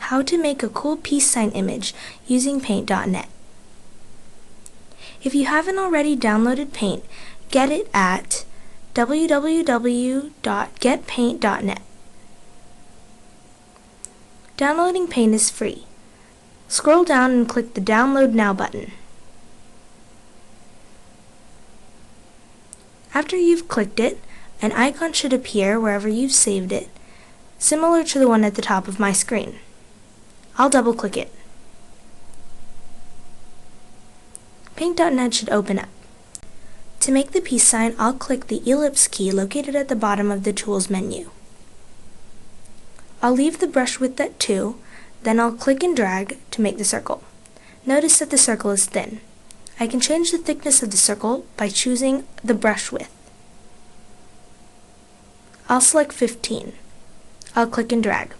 how to make a cool peace sign image using Paint.net. If you haven't already downloaded Paint, get it at www.getpaint.net. Downloading Paint is free. Scroll down and click the Download Now button. After you've clicked it, an icon should appear wherever you've saved it, similar to the one at the top of my screen. I'll double-click it. Paint.net should open up. To make the peace sign, I'll click the ellipse key located at the bottom of the Tools menu. I'll leave the brush width at 2, then I'll click and drag to make the circle. Notice that the circle is thin. I can change the thickness of the circle by choosing the brush width. I'll select 15. I'll click and drag.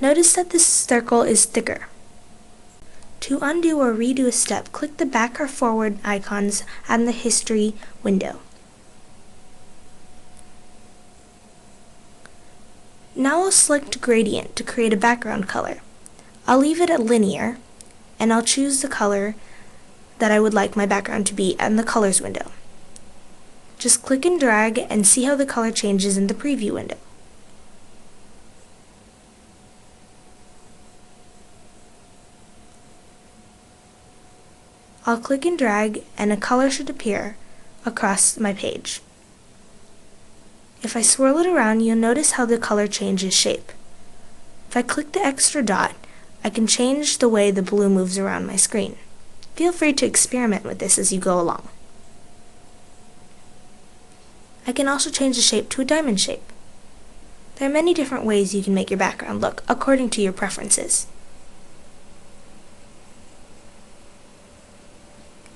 Notice that this circle is thicker. To undo or redo a step, click the back or forward icons and the history window. Now I'll select gradient to create a background color. I'll leave it at linear, and I'll choose the color that I would like my background to be in the colors window. Just click and drag and see how the color changes in the preview window. I'll click and drag and a color should appear across my page. If I swirl it around, you'll notice how the color changes shape. If I click the extra dot, I can change the way the blue moves around my screen. Feel free to experiment with this as you go along. I can also change the shape to a diamond shape. There are many different ways you can make your background look according to your preferences.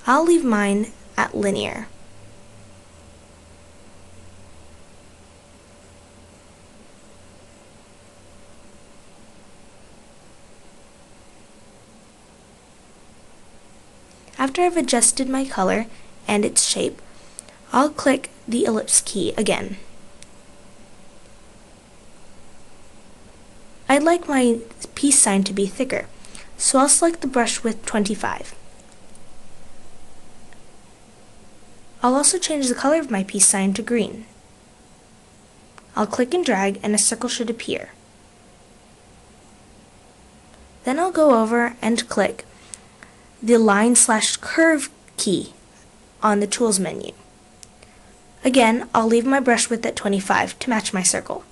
I'll leave mine at linear. After I've adjusted my color and its shape, I'll click the ellipse key again. I'd like my peace sign to be thicker, so I'll select the brush width 25. I'll also change the color of my peace sign to green. I'll click and drag and a circle should appear. Then I'll go over and click the line/curve key on the Tools menu. Again, I'll leave my brush width at 25 to match my circle.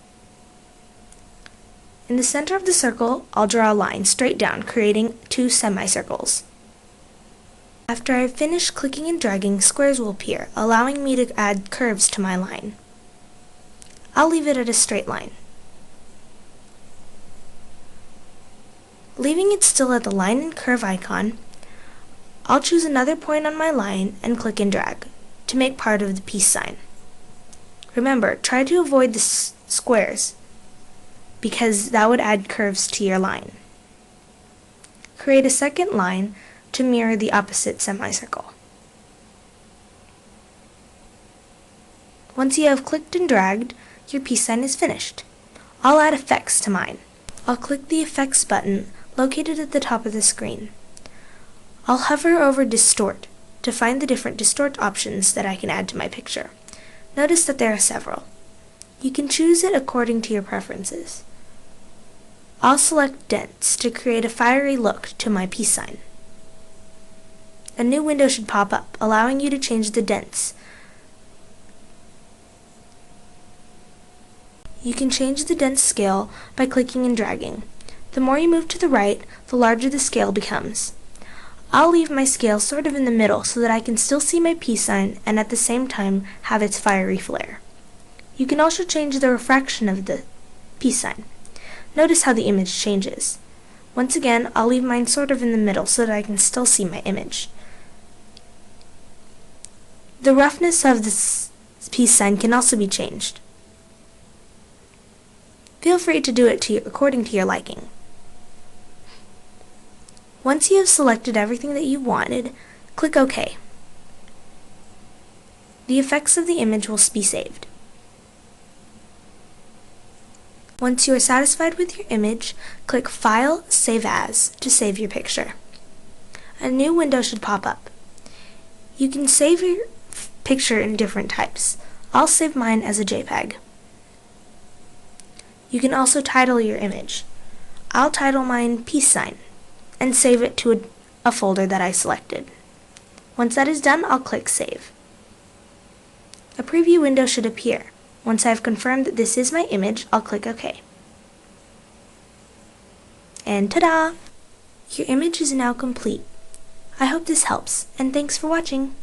In the center of the circle, I'll draw a line straight down, creating 2 semicircles. After I've finished clicking and dragging, squares will appear, allowing me to add curves to my line. I'll leave it at a straight line. Leaving it still at the line and curve icon, I'll choose another point on my line and click and drag to make part of the peace sign. Remember, try to avoid the squares because that would add curves to your line. Create a second line to mirror the opposite semicircle. Once you have clicked and dragged, your peace sign is finished. I'll add effects to mine. I'll click the Effects button located at the top of the screen. I'll hover over Distort to find the different distort options that I can add to my picture. Notice that there are several. You can choose it according to your preferences. I'll select Dents to create a fiery look to my peace sign. A new window should pop up, allowing you to change the dents. You can change the dent scale by clicking and dragging. The more you move to the right, the larger the scale becomes. I'll leave my scale sort of in the middle so that I can still see my peace sign and at the same time have its fiery flare. You can also change the refraction of the peace sign. Notice how the image changes. Once again, I'll leave mine sort of in the middle so that I can still see my image. The roughness of this peace sign can also be changed. Feel free to do it according to your liking. Once you have selected everything that you wanted, click OK. The effects of the image will be saved. Once you are satisfied with your image, click File, Save As to save your picture. A new window should pop up. You can save your picture in different types. I'll save mine as a JPEG. You can also title your image. I'll title mine Peace Sign and save it to a folder that I selected. Once that is done, I'll click Save. A preview window should appear. Once I've confirmed that this is my image, I'll click OK. And ta-da! Your image is now complete. I hope this helps, and thanks for watching.